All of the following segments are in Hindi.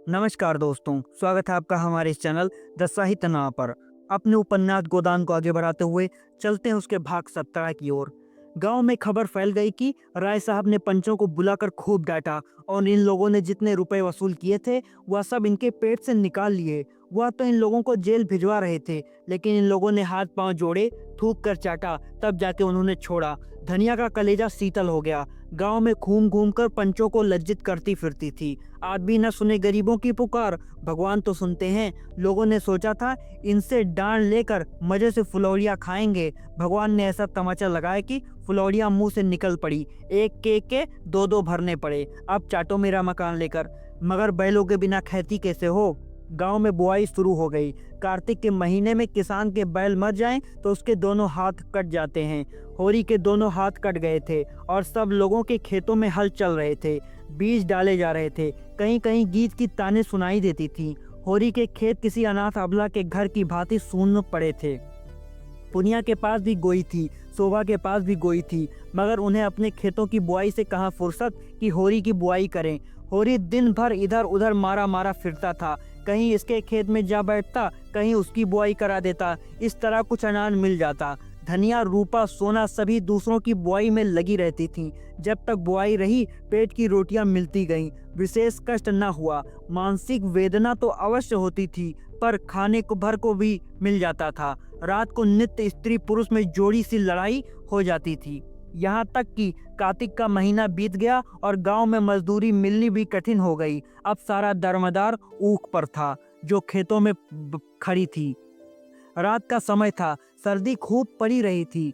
नमस्कार दोस्तों, स्वागत है आपका हमारे इस चैनल द साहित्य नाव पर। अपने उपन्यास गोदान को आगे बढ़ाते हुए चलते हैं उसके भाग 17 की ओर। गांव में खबर फैल गई कि राय साहब ने पंचों को बुलाकर खूब डांटा और इन लोगों ने जितने रुपए वसूल किए थे वह सब इनके पेट से निकाल लिए। वह तो इन लोगों को जेल भिजवा रहे थे, लेकिन इन लोगों ने हाथ पांव जोड़े, थूक कर चाटा, तब जाके उन्होंने छोड़ा। धनिया का कलेजा शीतल हो गया। गांव में घूम घूम कर पंचों को लज्जित करती फिरती थी। आज भी न सुने गरीबों की पुकार, भगवान तो सुनते हैं। लोगों ने सोचा था इनसे डांड लेकर मजे से फुलौड़ियाँ खाएंगे। भगवान ने ऐसा तमाचा लगाया कि फुलौड़ियाँ मुंह से निकल पड़ी। एक केक के दो दो भरने पड़े। अब चाटो मेरा मकान लेकर। मगर बैलों के बिना खेती कैसे हो। गांव में बुआई शुरू हो गई। कार्तिक के महीने में किसान के बैल मर जाएं तो उसके दोनों हाथ कट जाते हैं। होरी के दोनों हाथ कट गए थे और सब लोगों के खेतों में हल चल रहे थे, बीज डाले जा रहे थे। कहीं कहीं गीत की ताने सुनाई देती थी। होरी के खेत किसी अनाथ अबला के घर की भांति शून्य पड़े थे। पुनिया के पास भी गोई थी, शोभा के पास भी गोई थी, मगर उन्हें अपने खेतों की बुआई से कहाँ फुर्सत कि होरी की बुआई करें। होरी दिन भर इधर उधर मारा मारा फिरता था। कहीं इसके खेत में जा बैठता, कहीं उसकी बुआई करा देता। इस तरह कुछ अनाज मिल जाता। धनिया, रूपा, सोना सभी दूसरों की बुआई में लगी रहती थीं। जब तक बुआई रही पेट की रोटियां मिलती गईं। विशेष कष्ट न हुआ। मानसिक वेदना तो अवश्य होती थी, पर खाने को भर को भी मिल जाता था। रात को नित्य स्त्री पुरुष में जोड़ी सी लड़ाई हो जाती थी। यहाँ तक कि कार्तिक का महीना बीत गया और गांव में मजदूरी मिलनी भी कठिन हो गई। अब सारा दरमदार ऊख पर था जो खेतों में खड़ी थी। रात का समय था, सर्दी खूब पड़ी रही थी।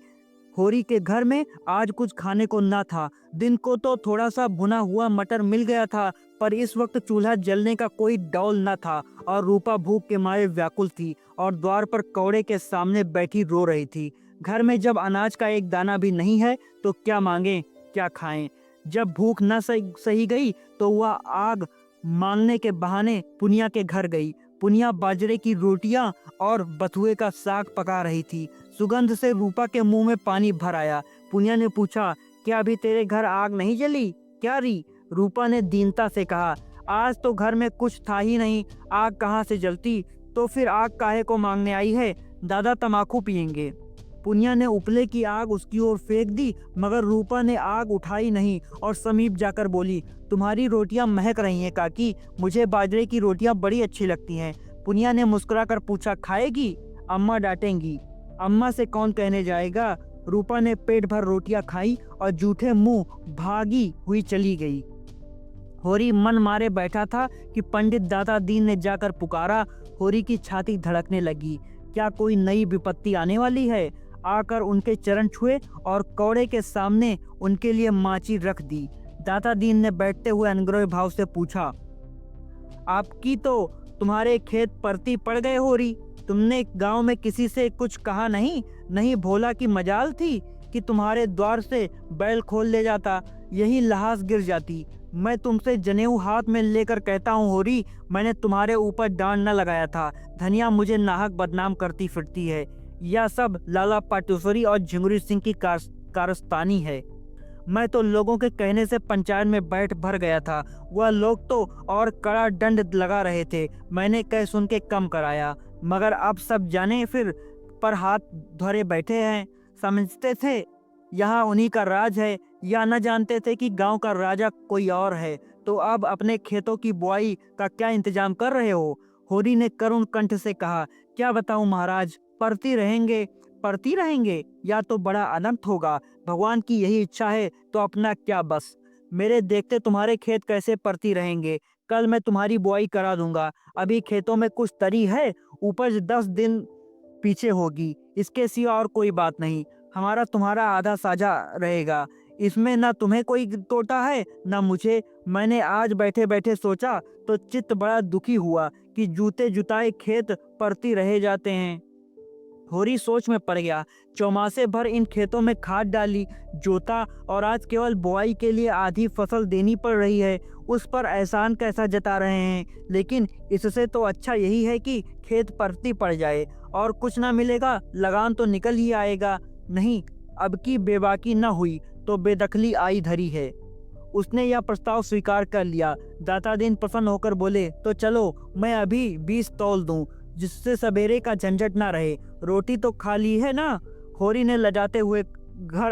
होरी के घर में आज कुछ खाने को न था। दिन को तो थोड़ा सा भुना हुआ मटर मिल गया था, पर इस वक्त चूल्हा जलने का कोई डौल न था और रूपा भूख के मारे व्याकुल थी और द्वार पर कौड़े के सामने बैठी रो रही थी। घर में जब अनाज का एक दाना भी नहीं है तो क्या मांगे, क्या खाएं। जब भूख न सही गई तो वह आग मानने के बहाने पुनिया के घर गई। पुनिया बाजरे की रोटियां और बथुए का साग पका रही थी। सुगंध से रूपा के मुंह में पानी भर आया। पुनिया ने पूछा, क्या अभी तेरे घर आग नहीं जली क्या री? रूपा ने दीनता से कहा, आज तो घर में कुछ था ही नहीं, आग कहाँ से जलती? तो फिर आग काहे को मांगने आई है? दादा तमाकू पियेंगे। पुनिया ने उपले की आग उसकी ओर फेंक दी, मगर रूपा ने आग उठाई नहीं और समीप जाकर बोली, तुम्हारी रोटियां महक रही हैं काकी, मुझे बाजरे की रोटियां बड़ी अच्छी लगती हैं। पुनिया ने मुस्कुराकर पूछा, खाएगी? अम्मा डांटेंगी। अम्मा से कौन कहने जाएगा। रूपा ने पेट भर रोटियां खाई और जूठे मुंह भागी हुई चली गई। होरी मन मारे बैठा था कि पंडित दादा दीन ने जाकर पुकारा। होरी की छाती धड़कने लगी। क्या कोई नई विपत्ति आने वाली है? आकर उनके चरण छुए और कौड़े के सामने उनके लिए माची रख दी। दादा दीन ने बैठते हुए अनुग्रह भाव से पूछा, आपकी तो तुम्हारे खेत परती पड़ गए होरी। तुमने गांव में किसी से कुछ कहा नहीं? नहीं भोला की मजाल थी कि तुम्हारे द्वार से बैल खोल ले जाता, यही लहास गिर जाती। मैं तुमसे जनेऊ हाथ में लेकर कहता हूँ होरी, मैंने तुम्हारे ऊपर डांड न लगाया था। धनिया मुझे नाहक बदनाम करती फिरती है। यह सब लाला पाटेश्वरी और झिंगुरी सिंह की कारस्तानी है। मैं तो लोगों के कहने से पंचायत में बैठ भर गया था। वह लोग तो और कड़ा दंड लगा रहे थे, मैंने कह सुन के कम कराया। मगर अब सब जाने फिर पर हाथ धरे बैठे हैं। समझते थे यहाँ उन्हीं का राज है, या न जानते थे कि गांव का राजा कोई और है। तो अब अपने खेतों की बुआई का क्या इंतजाम कर रहे हो? होरी ने करुण कंठ से कहा, क्या बताऊं महाराज, पढ़ती रहेंगे या तो बड़ा अनर्थ होगा। भगवान की यही इच्छा है तो अपना क्या बस। मेरे देखते तुम्हारे खेत कैसे पड़ती रहेंगे। कल मैं तुम्हारी बुआई करा दूंगा। अभी खेतों में कुछ तरी है, उपज 10 दिन पीछे होगी, इसके सिवा और कोई बात नहीं। हमारा तुम्हारा आधा साझा रहेगा, इसमें न तुम्हें कोई तोटा है न मुझे। मैंने आज बैठे बैठे सोचा तो चित्त बड़ा दुखी हुआ कि जूते जुताए खेत पड़ती रहे जाते हैं। होरी सोच में पड़ गया। चौमासे भर इन खेतों में खाद डाली, जोता और आज केवल बुआई के लिए आधी फसल देनी पड़ रही है। उस पर एहसान कैसा जता रहे हैं। लेकिन इससे तो अच्छा यही है कि खेत परती पड़ जाए और कुछ ना मिलेगा, लगान तो निकल ही आएगा। नहीं, अब की बेबाकी न हुई तो बेदखली आई धरी है। उसने यह प्रस्ताव स्वीकार कर लिया। दाता दीन प्रसन्न होकर बोले, तो चलो मैं अभी 20 तौल दूं, जिससे सवेरे का झंझट ना रहे। रोटी तो खा ली है ना? होरी ने लजाते हुए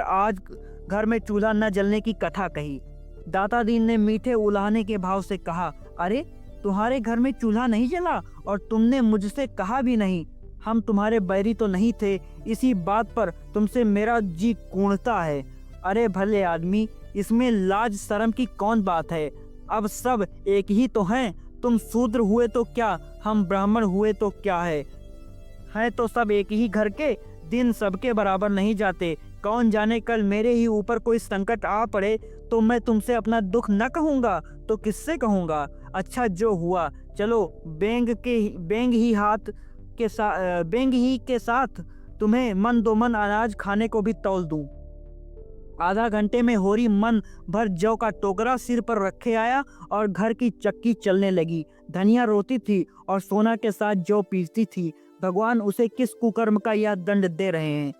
आज घर में चूल्हा न जलने की कथा कही। दाता दीन ने मीठे उलाहने के भाव से कहा, अरे तुम्हारे घर में चूल्हा नहीं जला और तुमने मुझसे कहा भी नहीं। हम तुम्हारे बैरी तो नहीं थे, इसी बात पर तुमसे मेरा जी कूणता है। अरे भले आदमी, इसमें लाज शर्म की कौन बात है? अब सब एक ही तो हैं। तुम शूद्र हुए तो क्या, हम ब्राह्मण हुए तो क्या है तो सब एक ही घर के। दिन सबके बराबर नहीं जाते। कौन जाने कल मेरे ही ऊपर कोई संकट आ पड़े तो मैं तुमसे अपना दुख न कहूँगा तो किससे कहूँगा? अच्छा जो हुआ, चलो बेंग ही के साथ तुम्हें मन दो मन अनाज खाने को भी तौल दूं। आधा घंटे में होरी मन भर जौ का टोकरा सिर पर रखे आया और घर की चक्की चलने लगी। धनिया रोती थी और सोना के साथ जौ पीसती थी। भगवान उसे किस कुकर्म का यह दंड दे रहे हैं।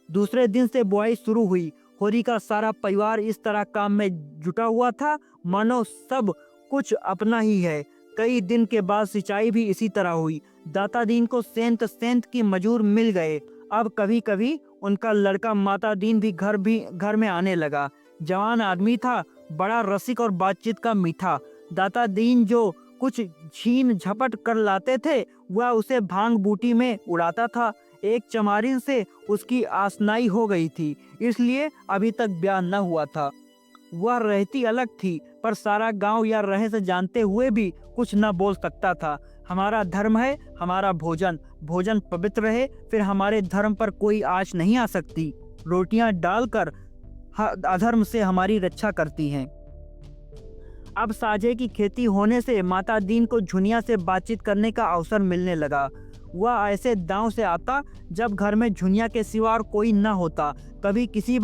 दूसरे दिन से बुआई शुरू हुई। होरी का सारा परिवार इस तरह काम में जुटा हुआ था मानो सब कुछ अपना ही है। कई दिन के बाद सिंचाई भी इसी तरह हुई। दाता दीन को सेंत की मजूर मिल गए। अब कभी कभी उनका लड़का माता दीन भी घर में आने लगा। जवान आदमी था, बड़ा रसिक और बातचीत का मीठा। दाता दीन जो कुछ छीन झपट कर लाते थे वह उसे भांग बूटी में उड़ाता था। एक चमारिन से उसकी आसनाई हो गई थी, इसलिए अभी तक ब्याह न हुआ था। वह रहती अलग थी, पर सारा गांव यह रहस्य जानते हुए भी कुछ न बोल सकता था। हमारा धर्म है, हमारा भोजन पवित्र है, फिर हमारे धर्म पर कोई आँच नहीं आ सकती। रोटियां डालकर अधर्म से हमारी रक्षा करती हैं। अब साजे की खेती होने से माता दीन को झुनिया से बातचीत करने का अवसर मिलने लगा। वह ऐसे दांव से आता जब घर में झुनिया के सिवा और कोई न होता। कभी किसी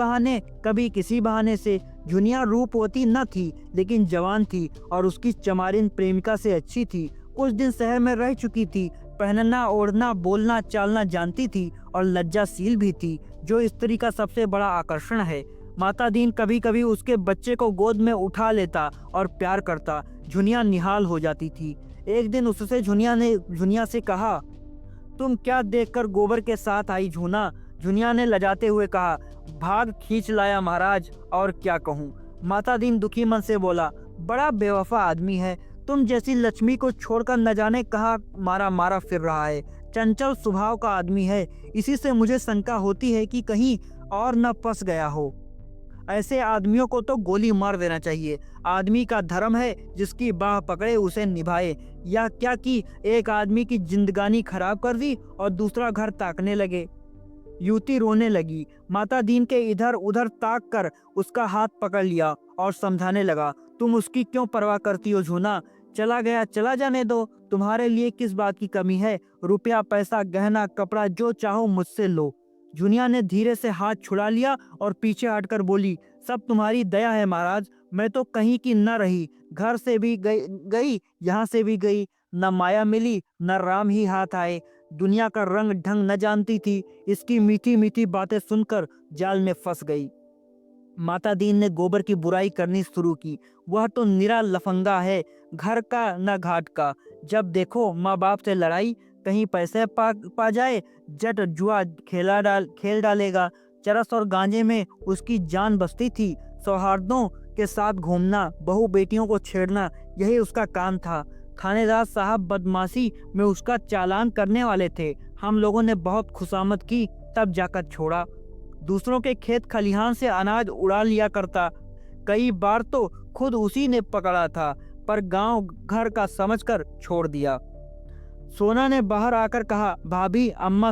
बहाने से। झुनिया रूपवती न थी, लेकिन जवान थी और उसकी चमारिन प्रेमिका से अच्छी थी। कुछ दिन शहर में रह चुकी थी। पहनना ओढ़ना बोलना चालना जानती थी और लज्जाशील भी थी, जो स्त्री का सबसे बड़ा आकर्षण है। माता दीन कभी कभी उसके बच्चे को गोद में उठा लेता और प्यार करता। झुनिया निहाल हो जाती थी। एक दिन उससे झुनिया से कहा, तुम क्या देखकर गोबर के साथ आई झूना? झुनिया ने लजाते हुए कहा, भाग खींच लाया महाराज, और क्या कहूँ। माता दीन दुखी मन से बोला, बड़ा बेवफा आदमी है। तुम जैसी लक्ष्मी को छोड़कर न जाने कहाँ मारा फिर रहा है। चंचल स्वभाव का आदमी है। इसी से मुझे शंका होती है कि कहीं और न फंस गया हो। ऐसे आदमियों को तो गोली मार देना चाहिए। आदमी का धर्म है जिसकी बाह पकड़े उसे निभाए। या क्या कि एक आदमी की जिंदगानी खराब कर दी और दूसरा घर ताकने लगे। युवती रोने लगी। माता दीन के इधर उधर ताक कर उसका हाथ पकड़ लिया और समझाने लगा, तुम उसकी क्यों परवाह करती हो झूना? चला गया चला जाने दो। तुम्हारे लिए किस बात की कमी है? रुपया पैसा गहना कपड़ा जो चाहो मुझसे लो। झुनिया ने धीरे से हाथ छुड़ा लिया और पीछे हटकर बोली, सब तुम्हारी दया है महाराज। मैं तो कहीं की न रही, घर से भी गई यहाँ से भी गई। न माया मिली न राम ही हाथ आए। दुनिया का रंग ढंग न जानती थी। इसकी मीठी मीठी बातें सुनकर जाल में फंस गई। माता दीन ने गोबर की बुराई करनी शुरू की। वह तो निरा लफंगा है, घर का न घाट का। जब देखो माँ बाप से लड़ाई, कहीं पैसे पा जाए जट जुआ खेल डालेगा। चरस और गांजे में उसकी जान बसती थी। सौहार्दों के साथ घूमना, बहू बेटियों को छेड़ना, यही उसका काम था। थानेदार साहब बदमाशी में उसका चालान करने वाले थे। हम लोगों ने बहुत खुशामद की, तब जाकर छोड़ा। दूसरों के खेत खलिहान से अनाज उड़ा लिया करता। कई बार तो खुद उसी ने पकड़ा था, पर गांव घर का समझकर छोड़ दिया। सोना ने बाहर आकर कहा, भाभी अम्मा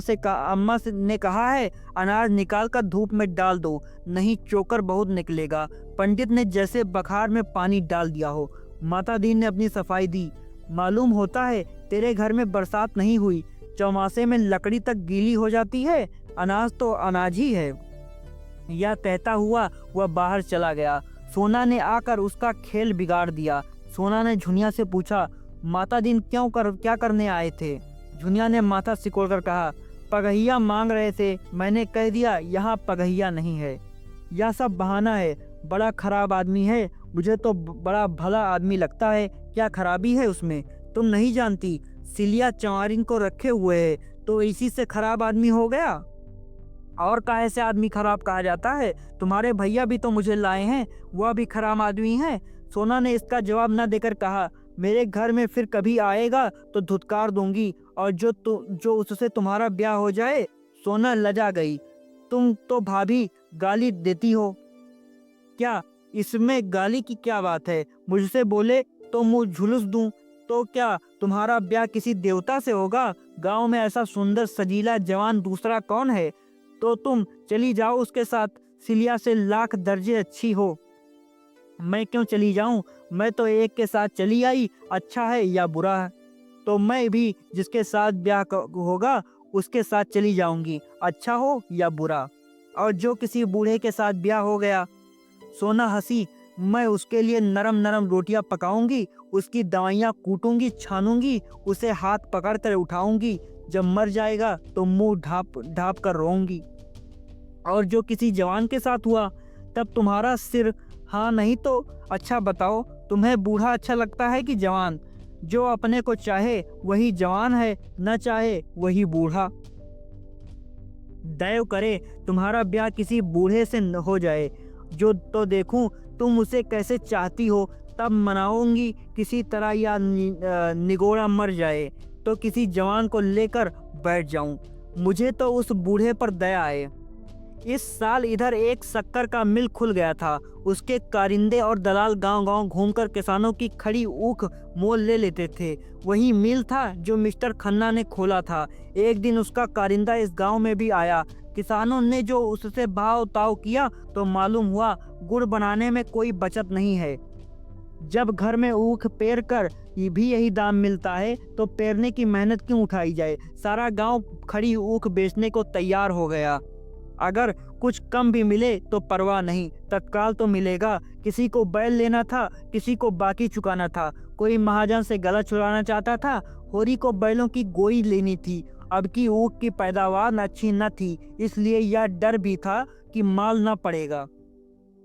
ने कहा है अनाज निकाल कर धूप में डाल दो, नहीं चोकर बहुत निकलेगा। पंडित ने जैसे बखार में पानी डाल दिया हो। माता दीन ने अपनी सफाई दी। मालूम होता है तेरे घर में बरसात नहीं हुई। चौमासे में लकड़ी तक गीली हो जाती है। अनाज तो अनाज ही है। यह कहता हुआ वह बाहर चला गया। सोना ने आकर उसका खेल बिगाड़ दिया। सोना ने झुनिया से पूछा, माता दीन क्या करने आए थे? झुनिया ने माथा सिकोड़कर कहा, पगहिया मांग रहे थे, मैंने कह दिया यहाँ पगहिया नहीं है। यह सब बहाना है। बड़ा खराब आदमी है। मुझे तो बड़ा भला आदमी लगता है, क्या खराबी है उसमें? तुम नहीं जानती, सिलिया चंवारिन को रखे हुए है तो इसी से खराब आदमी हो गया। और काहे से आदमी खराब कहा जाता है? तुम्हारे भैया भी तो मुझे लाए हैं, वह भी खराब आदमी हैं। सोना ने इसका जवाब न देकर कहा, मेरे घर में फिर कभी आएगा तो धुतकार दूंगी, और जो उससे तुम्हारा ब्याह हो जाए। सोना लजा गई। तुम तो भाभी गाली देती हो। क्या इसमें गाली की क्या बात है? मुझसे बोले तो मुंह झुलस दूं? तो क्या तुम्हारा ब्याह किसी देवता से होगा? गांव में ऐसा सुंदर सजीला जवान दूसरा कौन है? तो तुम चली जाओ उसके साथ, सिलिया से लाख दर्जे अच्छी हो। मैं क्यों चली जाऊं? मैं तो एक के साथ चली आई, अच्छा है या बुरा है? तो मैं भी जिसके साथ ब्याह होगा उसके साथ चली जाऊंगी, अच्छा हो या बुरा। और जो किसी बूढ़े के साथ ब्याह हो गया। सोना हंसी, मैं उसके लिए नरम नरम रोटियां पकाऊंगी, उसकी दवाइयां कूटूंगी छानूंगी, उसे हाथ पकड़ कर उठाऊंगी, जब मर जाएगा तो मुंह ढाप ढाप कर रोऊंगी। और जो किसी जवान के साथ हुआ तब तुम्हारा सिर, हाँ नहीं तो अच्छा बताओ, तुम्हें बूढ़ा अच्छा लगता है कि जवान? जो अपने को चाहे वही जवान है, न चाहे वही बूढ़ा। दैव करे तुम्हारा ब्याह किसी बूढ़े से न हो जाए, जो तो देखूं तुम उसे कैसे चाहती हो, तब मनाऊंगी किसी तरह, या निगोड़ा मर जाए तो किसी जवान को लेकर बैठ जाऊं। मुझे तो उस बूढ़े पर दया आए। इस साल इधर एक शक्कर का मिल खुल गया था। उसके कारिंदे और दलाल गांव-गांव घूमकर किसानों की खड़ी ऊख मोल ले लेते थे। वही मिल था जो मिस्टर खन्ना ने खोला था। एक दिन उसका कारिंदा इस गांव में भी आया। किसानों ने जो उससे भाव ताव किया तो मालूम हुआ गुड़ बनाने में कोई बचत नहीं है। जब घर में ऊख पेर कर भी यही दाम मिलता है तो पेरने की मेहनत क्यों उठाई जाए? सारा गांव खड़ी ऊख बेचने को तैयार हो गया। अगर कुछ कम भी मिले तो परवाह नहीं, तत्काल तो मिलेगा। किसी को बैल लेना था, किसी को बाकी चुकाना था, कोई महाजन से गला छुड़ाना चाहता था, होरी को बैलों की गोई लेनी थी। अब की ऊख की पैदावार अच्छी न थी, इसलिए यह डर भी था कि माल न पड़ेगा।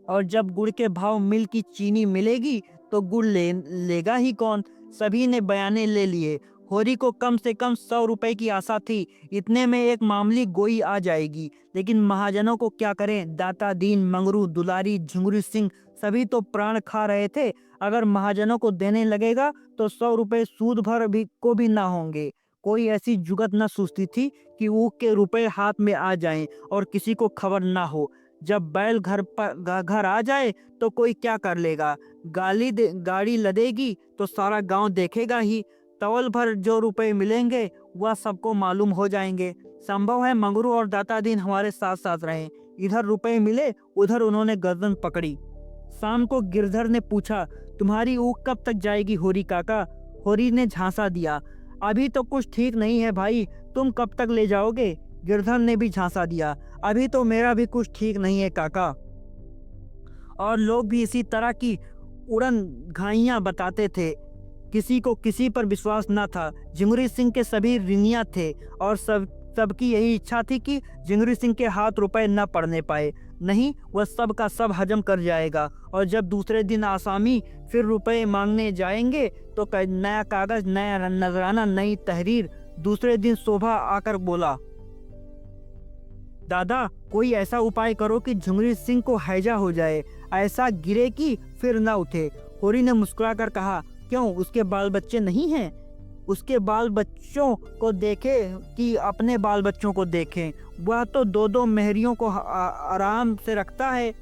और जब गुड़ के भाव मिल की चीनी मिलेगी तो गुड़ लेगा ही कौन? सभी ने बयाने ले लिए। होरी को कम से कम 100 रुपए की आशा थी। इतने में एक मामूली गोई आ जाएगी। लेकिन महाजनों को क्या करें? दाता दीन, मंगरू, दुलारी, झुंगरू सिंह सभी तो प्राण खा रहे थे। अगर महाजनों को देने लगेगा तो 100 रुपए सूद भर भी को भी ना होंगे। कोई ऐसी जुगत न सूझती थी कि ऊख के रुपए हाथ में आ जाएं और किसी को खबर ना हो। जब बैल घर आ जाए तो कोई क्या कर लेगा? गाड़ी लदेगी तो सारा गांव देखेगा ही। तवल भर जो रुपए मिलेंगे वह सबको मालूम हो जाएंगे। संभव है मंगरू और दाता दीन हमारे साथ साथ रहे। इधर रुपए मिले, उधर उन्होंने गर्दन पकड़ी। शाम को गिरधर ने पूछा, तुम्हारी ऊख कब तक जाएगी होरी काका? होरी ने झांसा दिया, अभी तो कुछ ठीक नहीं है भाई, तुम कब तक ले जाओगे? गिरधर ने भी झांसा दिया, अभी तो मेरा भी कुछ ठीक नहीं है काका। और लोग भी इसी तरह की उड़न घाइयां बताते थे। किसी को किसी पर विश्वास न था। झिंगुरी सिंह के सभी ऋणिया थे और सबकी यही इच्छा थी कि झिंगुरी सिंह के हाथ रुपए न पड़ने पाए। नहीं, वह सब का सब हजम कर जाएगा। और जब दूसरे दिन आसामी फिर रुपए मांगने जाएंगे तो नया कागज, नया नजराना, नई तहरीर। दूसरे दिन शोभा आकर बोला, दादा कोई ऐसा उपाय करो कि झुंगरी सिंह को हैजा हो जाए, ऐसा गिरे कि फिर न उठे। होरी ने मुस्कुराकर कहा, क्यों, उसके बाल बच्चे नहीं हैं? उसके बाल बच्चों को देखे कि अपने बाल बच्चों को देखें? वह तो दो दो मेहरियों को आराम से रखता है।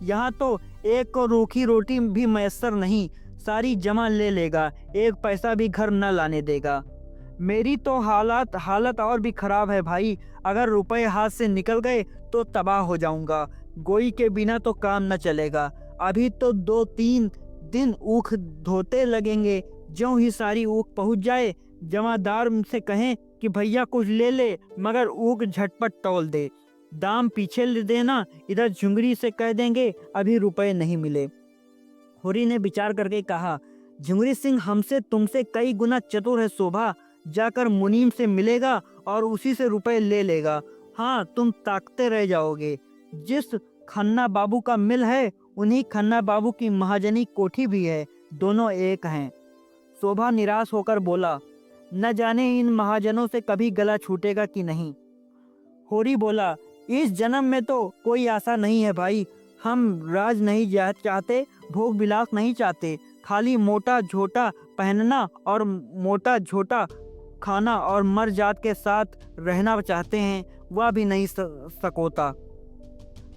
यहाँ तो एक को रूखी रोटी भी मैसर नहीं, सारी जमा ले लेगा, एक पैसा भी घर न लाने देगा। मेरी तो हालत और भी खराब है भाई। अगर रुपए हाथ से निकल गए तो तबाह हो जाऊंगा। गोई के बिना तो काम न चलेगा। अभी तो 2-3 दिन ऊख धोते लगेंगे। ज्यों ही सारी ऊख पहुंच जाए, जमादार से कहें कि भैया कुछ ले ले, मगर ऊख झटपट तौल दे। दाम पीछे ले देना। इधर झुंगरी से कह देंगे अभी रुपए नहीं मिले। होरी ने विचार करके कहा, झुंगरी सिंह हमसे तुमसे कई गुना चतुर है शोभा। जाकर मुनीम से मिलेगा और उसी से रुपए ले लेगा। हाँ, तुम ताकते रह जाओगे। जिस खन्ना बाबू का मिल है उन्हीं खन्ना बाबू की महाजनी कोठी भी है, दोनों एक हैं। शोभा निराश होकर बोला, न जाने इन महाजनों से कभी गला छूटेगा कि नहीं। होरी बोला, इस जन्म में तो कोई आशा नहीं है भाई। हम राज नहीं चाहते, भोग विलास नहीं चाहते, खाली मोटा झोटा पहनना और मोटा झोटा खाना और मर जात के साथ रहना चाहते हैं, वह भी नहीं सकोता।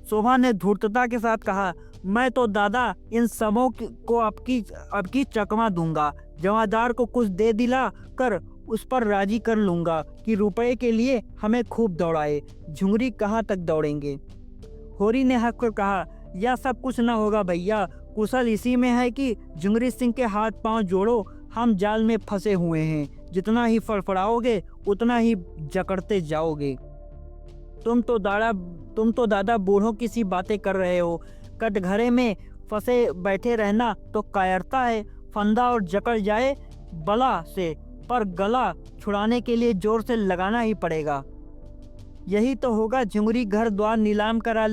शोभा ने धूर्तता के साथ कहा, मैं तो दादा इन सबों को अब की चकमा दूंगा। जमादार को कुछ दे दिला कर उस पर राजी कर लूंगा कि रुपए के लिए हमें खूब दौड़ाए। झुंगरी कहाँ तक दौड़ेंगे। होरी ने हंस कर कहा, यह सब कुछ न होगा भैया, कुशल इसी में है कि झुंगरी सिंह के हाथ पांव जोड़ो, हम जाल में फंसे हुए हैं। जितना ही फड़फड़ाओगे उतना ही जकड़ते जाओगे। तुम तो दादा बूढ़ों की सी बातें कर रहे हो। कटघरे में फंसे बैठे रहना तो कायरता है। फंदा और जकड़ जाए बला से, पर गला छुड़ाने के लिए जोर से लगाना ही पड़ेगा। यही तो होगा। झुंगरी घर द्वार नीलाम करा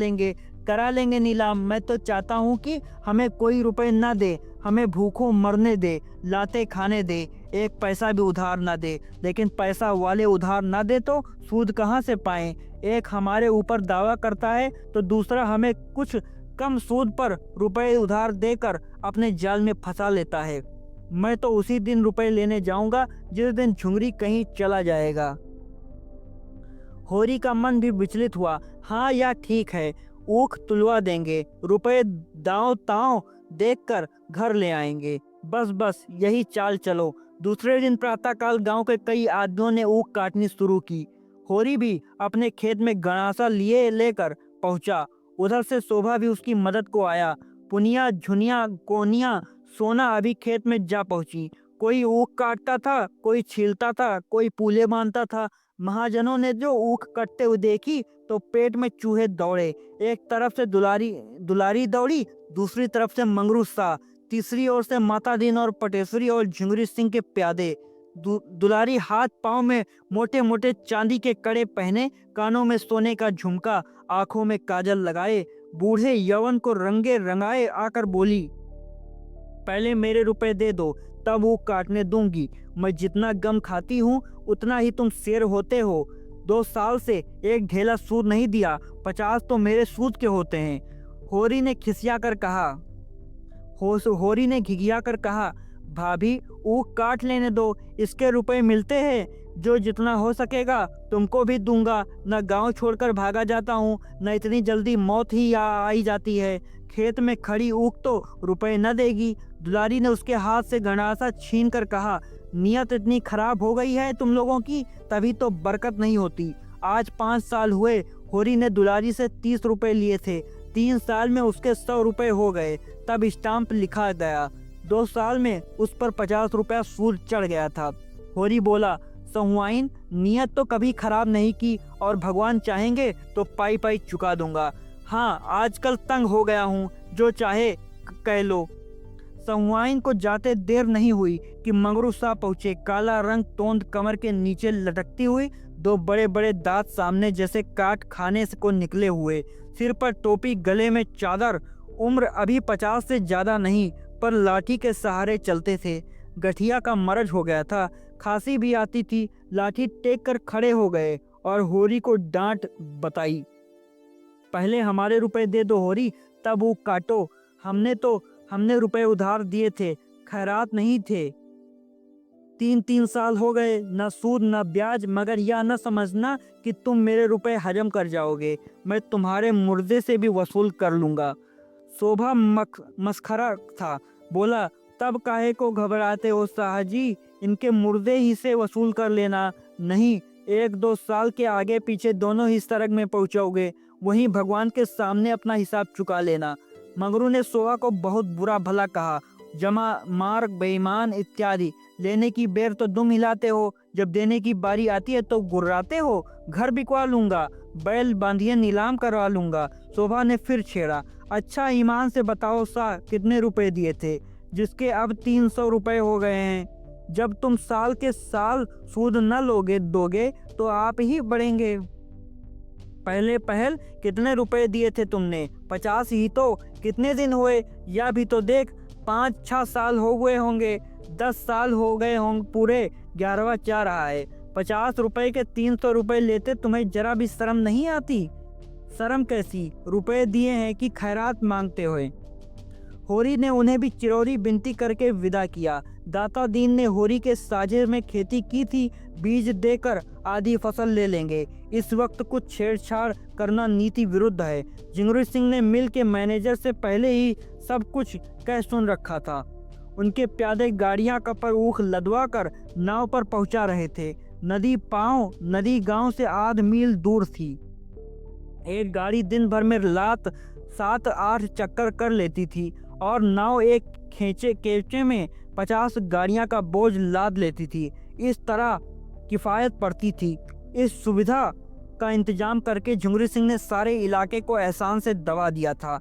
लेंगे नीलाम। मैं तो चाहता हूँ कि हमें कोई रुपए ना दे, हमें भूखों मरने दे, लाते खाने दे, एक पैसा भी उधार ना दे। लेकिन पैसा वाले उधार ना दे तो सूद कहाँ से पाएं। एक हमारे ऊपर दावा करता है तो दूसरा हमें कुछ कम सूद पर रुपए उधार देकर अपने जाल में फंसा लेता है। मैं तो उसी दिन रुपए लेने जाऊंगा जिस दिन झुंगरी कहीं चला जाएगा। होरी का मन भी विचलित हुआ। हाँ, यह ठीक है, ऊख तुलवा देंगे, रुपए दांव तांव देखकर घर ले आएंगे। बस यही चाल चलो। दूसरे दिन प्रातःकाल गांव के कई आदमियों ने ऊख काटनी शुरू की। होरी भी अपने खेत में गणासा लेकर पहुंचा। उधर से शोभा भी उसकी मदद को आया। पुनिया, झुनिया, कोनिया, सोना अभी खेत में जा पहुंची। कोई ऊख काटता था, कोई छीलता था, कोई पूले बांधता था। महाजनों ने जो ऊख कटते हुए देखी तो पेट में चूहे दौड़े। एक तरफ से दुलारी दौड़ी, दूसरी तरफ से मंगरू शाह, तीसरी ओर से मातादीन और पटेश्वरी और झुंगरी सिंह के प्यादे। दुलारी हाथ पांव में मोटे मोटे चांदी के कड़े पहने, कानों में सोने का झुमका, आंखों में काजल लगाए, बूढ़े यवन को रंगे रंगाए आकर बोली, पहले मेरे रुपए दे दो, तब वो काटने दूंगी। मैं जितना गम खाती हूँ उतना ही तुम शेर होते हो। 2 साल से एक ढेला सूद नहीं दिया, 50 तो मेरे सूद के होते हैं। होरी ने घिघिया कर कहा, भाभी ऊख काट लेने दो, इसके रुपए मिलते हैं। जो जितना हो सकेगा तुमको भी दूंगा। न गांव छोड़कर भागा जाता हूँ, न इतनी जल्दी मौत ही आई जाती है। खेत में खड़ी ऊख तो रुपए न देगी। दुलारी ने उसके हाथ से गंडासा छीन कर कहा, नियत इतनी खराब हो गई है तुम लोगों की, तभी तो बरकत नहीं होती। आज 5 साल हुए होरी ने दुलारी से 30 रुपए लिए थे। 3 साल में उसके 100 रुपए हो गए। तब स्टाम्प लिखा गया। 2 साल में उस पर 50 रुपया सूद चढ़ गया था। होरी बोला, सहुआइन, नियत तो कभी खराब नहीं की और भगवान चाहेंगे तो पाई पाई चुका दूंगा। हाँ, आजकल तंग हो गया हूँ, जो चाहे कह लो। सहुआइन को जाते देर नहीं हुई कि मंगरू शाह पहुंचे। काला रंग तोंद, कमर के नीचे लटकती हुई, 2 बड़े बड़े दांत सामने जैसे काट खाने को निकले हुए, सिर पर टोपी, गले में चादर। उम्र अभी 50 से ज्यादा नहीं, पर लाठी के सहारे चलते थे। गठिया का मरज हो गया था, खांसी भी आती थी। लाठी टेक कर खड़े हो गए और होरी को डांट बताई, पहले हमारे रुपए दे दो होरी, तब वो काटो। हमने रुपए उधार दिए थे, खैरात नहीं थे। 3 साल हो गए, न सूद न ब्याज, मगर यह न समझना कि तुम मेरे रुपए हजम कर जाओगे। मैं तुम्हारे मुर्दे से भी वसूल कर लूंगा। शोभा मस्खरा था, बोला, तब काहे को घबराते हो साहजी, इनके मुर्दे ही से वसूल कर लेना। नहीं, 1-2 साल के आगे पीछे दोनों ही सरग में पहुंचोगे, वहीं भगवान के सामने अपना हिसाब चुका लेना। मंगरू ने शोभा को बहुत बुरा भला कहा, जमा मार, बेईमान इत्यादि। लेने की बेर तो दुम हिलाते हो, जब देने की बारी आती है तो गुर्राते हो। घर बिकवा लूंगा, बैल बांधिए नीलाम करवा लूंगा। शोभा ने फिर छेड़ा, अच्छा ईमान से बताओ सा, कितने रुपए दिए थे, जिसके अब 300 रुपए हो गए हैं। जब तुम साल के साल सूद न दोगे तो आप ही बढ़ेंगे। पहले पहल कितने रुपए दिए थे तुमने? 50 ही तो। कितने दिन हुए? या भी तो देख, 5-6 साल हो गए होंगे, 10 साल हो गए होंगे पूरे, 11वां जा रहा है। 50 रुपए के 300 रुपए लेते तुम्हें जरा भी शर्म नहीं आती? शर्म कैसी, रुपए दिए हैं कि खैरात मांगते हुए। होरी ने उन्हें भी चिरौरी विनती करके विदा किया। दाता दीन ने होरी के साझे में खेती की थी, बीज देकर आधी फसल ले लेंगे। इस वक्त कुछ छेड़छाड़ करना नीति विरुद्ध है। जिंगरू सिंह ने मिल के मैनेजर से पहले ही सब कुछ कह सुन रखा था। उनके प्यादे गाड़ियां का पर ऊख लदवा कर नाव पर पहुंचा रहे थे। नदी गांव से आध मील दूर थी। एक गाड़ी दिन भर में 7-8 चक्कर कर लेती थी और नाव एक केचे में 50 गाड़ियां का बोझ लाद लेती थी। इस तरह किफ़ायत पड़ती थी। इस सुविधा का इंतजाम करके झुंगरी सिंह ने सारे इलाके को एहसान से दबा दिया था।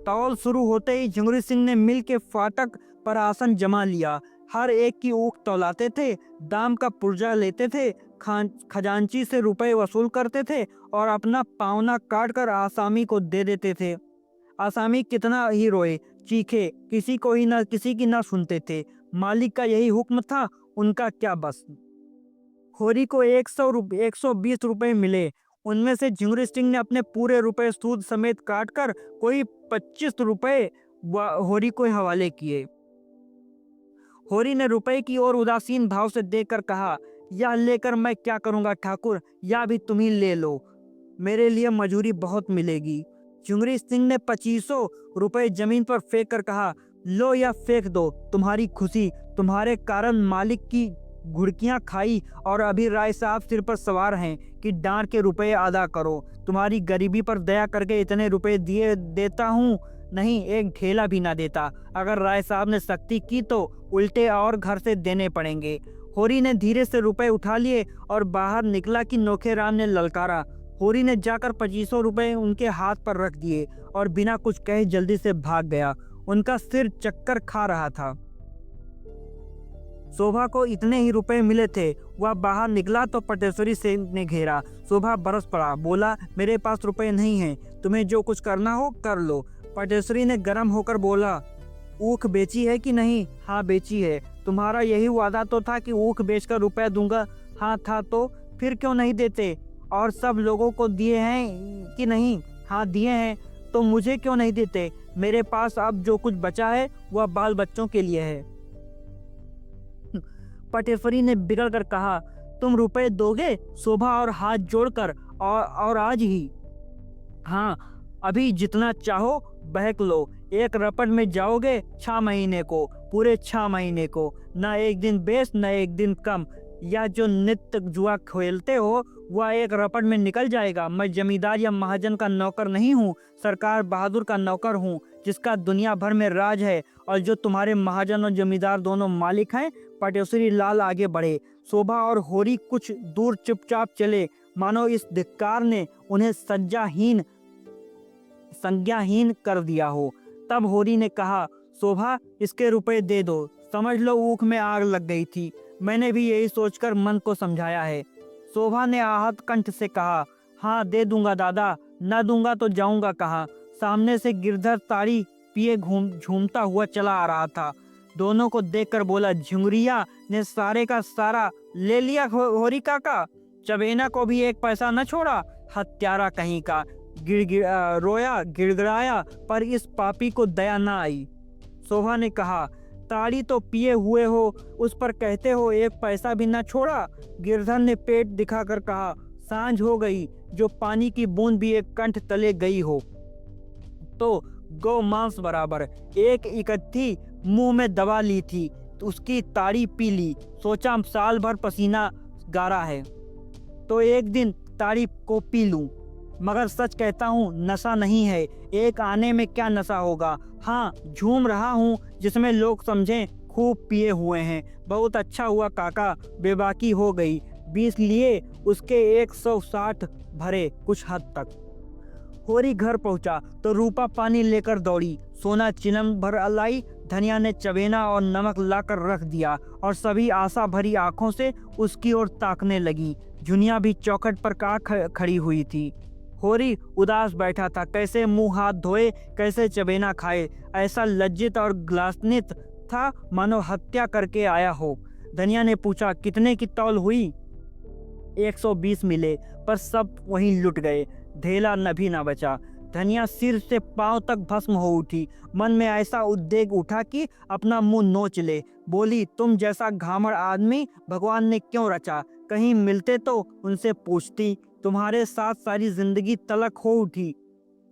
तौल शुरू होते ही झुंगरी सिंह ने मिल के फाटक पर आसन जमा लिया। हर एक की ऊख तौलाते थे, दाम का पुर्जा लेते थे, खजांची से रुपए वसूल करते थे और अपना पावना काट कर आसामी को दे देते थे। आसामी कितना ही रोए चीखे, किसी की ना सुनते थे। मालिक का यही हुक्म था, उनका क्या बस। होरी को 120 रुपए मिले। उनमें से झुंगरी सिंह ने अपने पूरे रुपए सूद समेत काट कर कोई 25 रुपए होरी को हवाले किए। होरी ने रुपए की ओर उदासीन भाव से देखकर कहा, यह लेकर मैं क्या करूंगा ठाकुर, या भी तुम ही ले लो, मेरे लिए मजूरी बहुत मिलेगी। झुंगरी सिंह ने 2500 रुपए जमीन पर फेंक कर कहा, लो या फेंक दो, तुम्हारी खुशी। तुम्हारे कारण मालिक की घुड़कियां खाई और अभी राय साहब सिर पर सवार हैं कि डांट के रुपए अदा करो। तुम्हारी गरीबी पर दया करके इतने रुपए दिए देता हूँ, नहीं एक ढेला भी ना देता। अगर राय साहब ने सख्ती की तो उल्टे और घर से देने पड़ेंगे। होरी ने धीरे से रुपए उठा लिए और बाहर निकला कि नोखेराम ने ललकारा। होरी ने जाकर 2500 रुपए उनके हाथ पर रख दिए और बिना कुछ कहे जल्दी से भाग गया। उनका सिर चक्कर खा रहा था। शोभा को इतने ही रुपए मिले थे। वह बाहर निकला तो पटेश्वरी से ने घेरा। शोभा बरस पड़ा, बोला, मेरे पास रुपए नहीं हैं, तुम्हें जो कुछ करना हो कर लो। पटेश्वरी ने गर्म होकर बोला, ऊख बेची है कि नहीं? हाँ बेची है। तुम्हारा यही वादा तो था कि ऊख बेचकर रुपया दूंगा। हाँ था तो फिर क्यों नहीं देते? और सब लोगों को दिए हैं कि नहीं? हाँ दिए हैं। तो मुझे क्यों नहीं देते? मेरे पास अब जो कुछ बचा है वह बाल बच्चों के लिए है। पटेश्वरी ने बिगड़ कर कहा, तुम रुपए दोगे? शोभा और हाथ जोड़कर, और आज ही? हाँ अभी जितना चाहो बहक लो। एक रपट में जाओगे 6 महीने को, पूरे 6 महीने को, ना एक दिन बेस न एक दिन कम। या जो नित्य जुआ खेलते हो वह एक रपट में निकल जाएगा। मैं जमींदार या महाजन का नौकर नहीं हूँ, सरकार बहादुर का नौकर हूँ, जिसका दुनिया भर में राज है और जो तुम्हारे महाजन और जमींदार दोनों मालिक हैं। पटेश्वरी लाल आगे बढ़े। शोभा और होरी कुछ दूर चुपचाप चले, मानो इस धिक्कार ने उन्हें संज्ञाहीन कर दिया हो। तब होरी ने कहा, शोभा इसके रुपए दे दो, समझ लो ऊख में आग लग गई थी। मैंने भी यही सोचकर मन को समझाया है। शोभा ने आहत कंठ से कहा, हाँ दे दूंगा दादा, न दूंगा तो जाऊंगा कहाँ। सामने से गिरधर ताड़ी पिए झूमता हुआ चला आ रहा था। दोनों को देखकर बोला, झुंगरिया ने सारे का सारा ले लिया होरी काका, चबेना को भी एक पैसा न छोड़ा, हत्यारा कहीं का। रोया गिड़गिड़ाया पर इस पापी को दया न आई। शोभा ने कहा, ताड़ी तो पिए हुए हो, उस पर कहते हो एक पैसा भी न छोड़ा। गिरधर ने पेट दिखाकर कहा, सांझ हो गई, जो पानी की बूंद भी एक कंठ तले गई हो तो गौ मांस बराबर। एक इकट्ठी मुंह में दबा ली थी तो उसकी ताड़ी पी ली। सोचा साल भर पसीना गारा है तो एक दिन ताड़ी को पी लूं। मगर सच कहता हूँ नशा नहीं है। एक आने में क्या नशा होगा। हाँ झूम रहा हूँ जिसमें लोग समझें खूब पिए हुए हैं। बहुत अच्छा हुआ काका, बेबाकी हो गई। 20 लिए उसके 160 भरे कुछ हद तक। होरी घर पहुंचा तो रूपा पानी लेकर दौड़ी। सोना चिलम भर लाई। धनिया ने चबेना और नमक लाकर रख दिया और सभी आशा भरी आंखों से उसकी ओर ताकने लगी। जुनिया भी चौखट पर खड़ी हुई थी। होरी उदास बैठा था, कैसे मुंह हाथ धोए, कैसे चबेना खाए। ऐसा लज्जित और ग्लानित था मानो हत्या करके आया हो। धनिया ने पूछा, कितने की तौल हुई? 120 मिले, पर सब वहीं लुट गए। ढेला न भी ना बचा। धनिया सिर से पांव तक भस्म हो उठी। मन में ऐसा उद्वेग उठा कि अपना मुंह नोच ले। बोली, तुम जैसा घामड़ आदमी भगवान ने क्यों रचा? कहीं मिलते तो उनसे पूछती। तुम्हारे साथ सारी जिंदगी तलक हो उठी।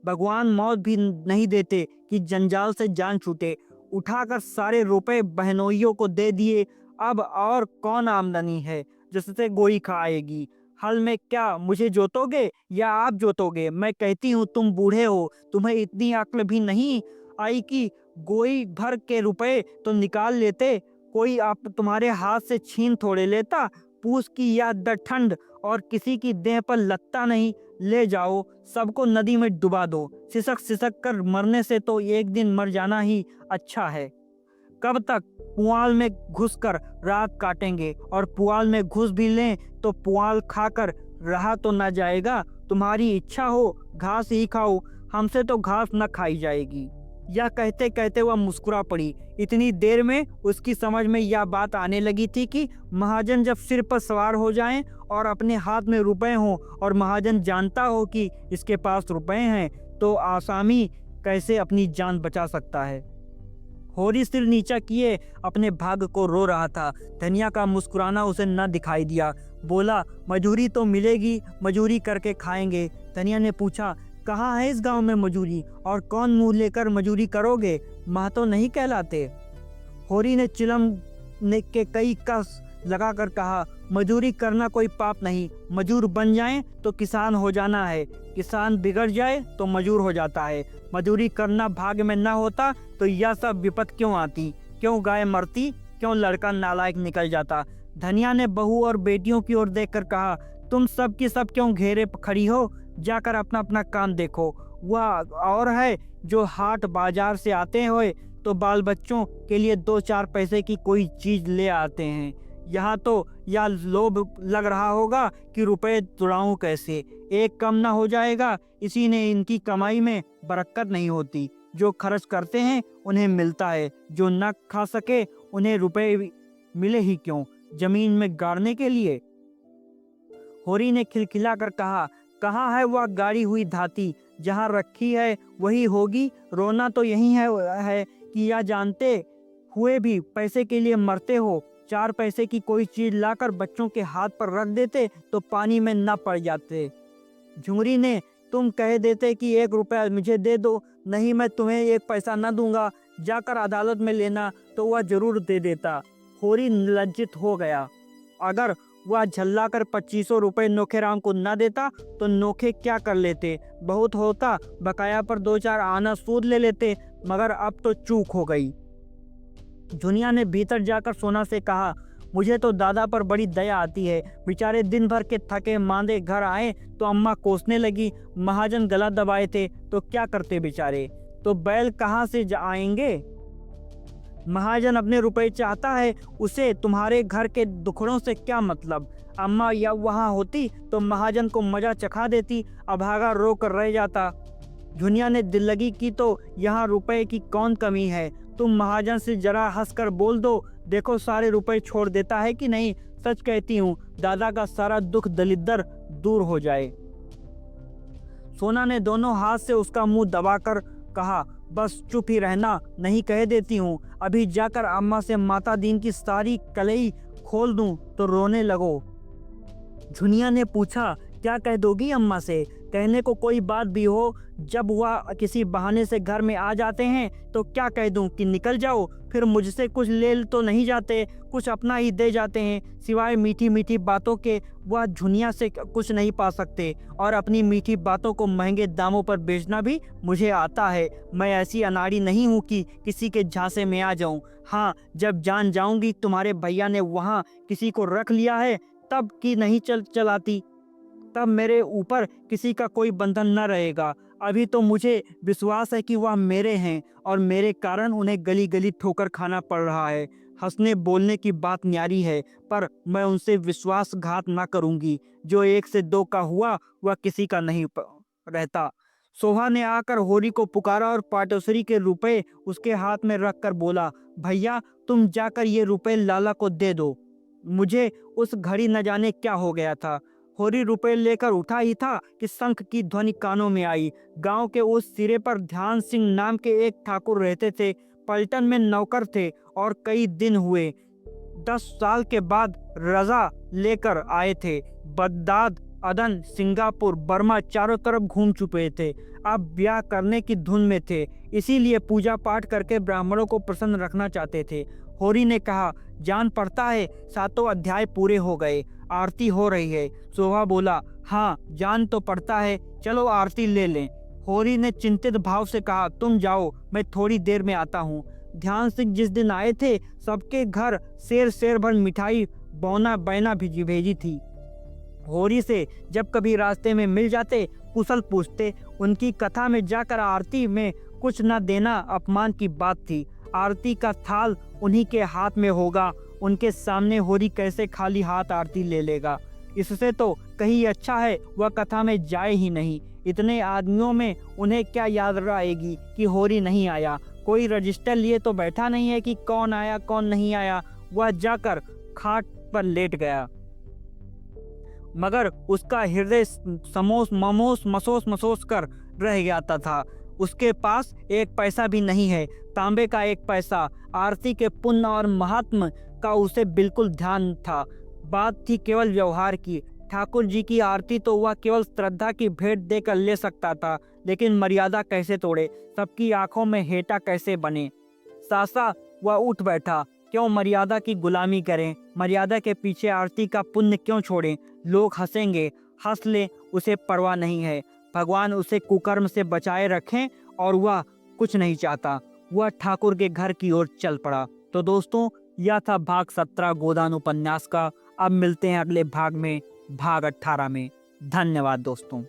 भगवान मौत भी नहीं देते कि जंजाल से जान छूटे। उठाकर सारे रुपए बहनोइयों को दे दिए। अब और कौन आमदनी है जिससे गोई खाएगी? हल में क्या मुझे जोतोगे या आप जोतोगे? मैं कहती हूँ तुम बूढ़े हो, तुम्हें इतनी अक्ल भी नहीं आई कि गोई भर के रुपए तो निकाल लेते। कोई आप तुम्हारे हाथ से छीन थोड़े लेता। पूछ की या ठंड और किसी की देह पर लत्ता नहीं। ले जाओ, सबको नदी में डुबा दो। सिसक सिसक कर मरने से तो एक दिन मर जाना ही अच्छा है। कब तक पुआल में घुसकर रात काटेंगे? और पुआल में घुस भी लें तो पुआल खाकर रहा तो ना जाएगा। तुम्हारी इच्छा हो घास ही खाओ, हमसे तो घास न खाई जाएगी। यह कहते कहते वह मुस्कुरा पड़ी। इतनी देर में उसकी समझ में यह बात आने लगी थी कि महाजन जब सिर पर सवार हो जाएं और अपने हाथ में रुपए हों और महाजन जानता हो कि इसके पास रुपए हैं, तो आसामी कैसे अपनी जान बचा सकता है। होरी सिर नीचा किए अपने भाग्य को रो रहा था। धनिया का मुस्कुराना उसे न दिखाई दिया। बोला, मजूरी तो मिलेगी, मजूरी करके खाएंगे। धनिया ने पूछा, कहाँ है इस गांव में मजूरी, और कौन मुंह लेकर मजूरी करोगे? महतो नहीं कहलाते। होरी ने चिलम ने के कई कस लगाकर कहा, मजूरी करना कोई पाप नहीं। मजूर बन जाएं तो किसान हो जाना है, किसान बिगड़ जाए तो मजूर हो जाता है। मजूरी करना भाग्य में न होता तो यह सब विपत क्यों आती? क्यों गाय मरती? क्यों लड़का नालायक निकल जाता? धनिया ने बहू और बेटियों की ओर देखकर कहा, तुम सब की सब क्यों घेरे खड़ी हो? जाकर अपना अपना काम देखो। वह और है जो हाट बाजार से आते हुए तो बाल बच्चों के लिए 2-4 पैसे की कोई चीज ले आते हैं। यहाँ तो या लोभ लग रहा होगा कि रुपए तुड़ाऊं कैसे, एक कम ना हो जाएगा। इसी ने इनकी कमाई में बरकत नहीं होती। जो खर्च करते हैं उन्हें मिलता है, जो न खा सके उन्हें रुपए मिले ही क्यों, जमीन में गाड़ने के लिए। होरी ने खिलखिला कर कहा, कहाँ है वह गाड़ी हुई धाती? जहाँ रखी है वही होगी। रोना तो यही है कि यह जानते हुए भी पैसे के लिए मरते हो। 4 पैसे की कोई चीज लाकर बच्चों के हाथ पर रख देते तो पानी में न पड़ जाते। झुमरी ने, तुम कह देते कि 1 रुपया मुझे दे दो, नहीं मैं तुम्हें 1 पैसा न दूंगा, जाकर अदालत में लेना, तो वह जरूर दे देता। होरी लज्जित हो गया। अगर वह झल्लाकर 2500 रुपये नोखेराम को न देता तो नोखे क्या कर लेते? बहुत होता बकाया पर 2-4 आना सूद ले लेते, मगर अब तो चूक हो गई। झुनिया ने भीतर जाकर सोना से कहा, मुझे तो दादा पर बड़ी दया आती है। बेचारे दिन भर के थके मांदे घर आए तो अम्मा कोसने लगी। महाजन गला दबाए थे तो क्या करते बेचारे? तो बैल कहाँ से आएंगे? महाजन अपने रुपए चाहता है, उसे तुम्हारे घर के दुखड़ों से क्या मतलब? अम्मा या वहाँ होती तो महाजन को मजा चखा देती, अभागा रो कर रह जाता। झुनिया ने दिल लगी की तो यहाँ रुपए की कौन कमी है? तुम महाजन से जरा हंसकर बोल दो, देखो सारे रुपए छोड़ देता है कि नहीं। सच कहती हूँ, दादा का सारा दुख दलिद्र दूर हो जाए। सोना ने दोनों हाथ से उसका मुंह दबाकर कहा, बस चुप ही रहना, नहीं कह देती हूँ। अभी जाकर अम्मा से माता दीन की सारी कलई खोल दूं तो रोने लगो। झुनिया ने पूछा, क्या कह दोगी अम्मा से? कहने को कोई बात भी हो, जब वह किसी बहाने से घर में आ जाते हैं तो क्या कह दूं कि निकल जाओ? फिर मुझसे कुछ ले तो नहीं जाते, कुछ अपना ही दे जाते हैं। सिवाय मीठी मीठी बातों के वह झुनिया से कुछ नहीं पा सकते, और अपनी मीठी बातों को महंगे दामों पर बेचना भी मुझे आता है। मैं ऐसी अनाड़ी नहीं हूँ कि किसी के झांसे में आ जाऊँ। हाँ, जब जान जाऊंगी तुम्हारे भैया ने वहाँ किसी को रख लिया है तब की नहीं चलाती, तब मेरे ऊपर किसी का कोई बंधन न रहेगा। अभी तो मुझे विश्वास है कि वह मेरे हैं और मेरे कारण उन्हें गली गली ठोकर खाना पड़ रहा है। हंसने बोलने की बात न्यारी है, पर मैं उनसे विश्वासघात ना करूंगी। जो 1 से 2 का हुआ वह किसी का नहीं रहता। सोहा ने आकर होरी को पुकारा और पाटोसरी के रुपए उसके हाथ में रखकर बोला, भैया तुम जाकर ये रुपए लाला को दे दो। मुझे उस घड़ी न जाने क्या हो गया था। होरी रुपए लेकर उठा ही था कि शंख की ध्वनि कानों में आई। गांव के उस सिरे पर ध्यान सिंह नाम के एक ठाकुर रहते थे। पलटन में नौकर थे और कई दिन हुए 10 साल के बाद रजा लेकर आए थे। बगदाद, अदन, सिंगापुर, बर्मा चारों तरफ घूम चुके थे। अब ब्याह करने की धुन में थे, इसीलिए पूजा पाठ करके ब्राह्मणों को प्रसन्न रखना चाहते थे। होरी ने कहा, जान पड़ता है 7 अध्याय पूरे हो गए, आरती हो रही है। सोहा बोला, हाँ जान तो पड़ता है, चलो आरती ले लें। होरी ने चिंतित भाव से कहा, तुम जाओ, मैं थोड़ी देर में आता हूँ। ध्यान सिंह जिस दिन आए थे सबके घर शेर भर मिठाई बौना बैना भेजी थी। होरी से जब कभी रास्ते में मिल जाते कुशल पूछते। उनकी कथा में जाकर आरती में कुछ न देना अपमान की बात थी। आरती का थाल उन्हीं के हाथ में होगा, उनके सामने होरी कैसे खाली हाथ आरती ले लेगा। इससे तो कहीं अच्छा है वह कथा में जाए ही नहीं। इतने आदमियों में उन्हें क्या याद रहेगी कि होरी नहीं आया। कोई रजिस्टर लिए तो बैठा नहीं है कि कौन आया कौन नहीं आया। वह जाकर खाट पर लेट गया, मगर उसका हृदय मसोस कर रह जाता था। उसके पास एक पैसा भी नहीं है, तांबे का एक पैसा। आरती के पुण्य और महात्म का उसे बिल्कुल ध्यान था। बात थी केवल व्यवहार की। ठाकुर जी की आरती तो वह केवल श्रद्धा की भेंट देकर ले सकता था, लेकिन मर्यादा कैसे तोड़े, सबकी आंखों में हेटा कैसे बने। सासा वह उठ बैठा, क्यों मर्यादा की गुलामी करें, मर्यादा के पीछे आरती का पुण्य क्यों छोड़ें। लोग हंसेंगे, हंस ले, उसे परवाह नहीं है। भगवान उसे कुकर्म से बचाए रखें और वह कुछ नहीं चाहता। वह ठाकुर के घर की ओर चल पड़ा। तो दोस्तों, यह था भाग 17 गोदान उपन्यास का। अब मिलते हैं अगले भाग में, भाग 18 में। धन्यवाद दोस्तों।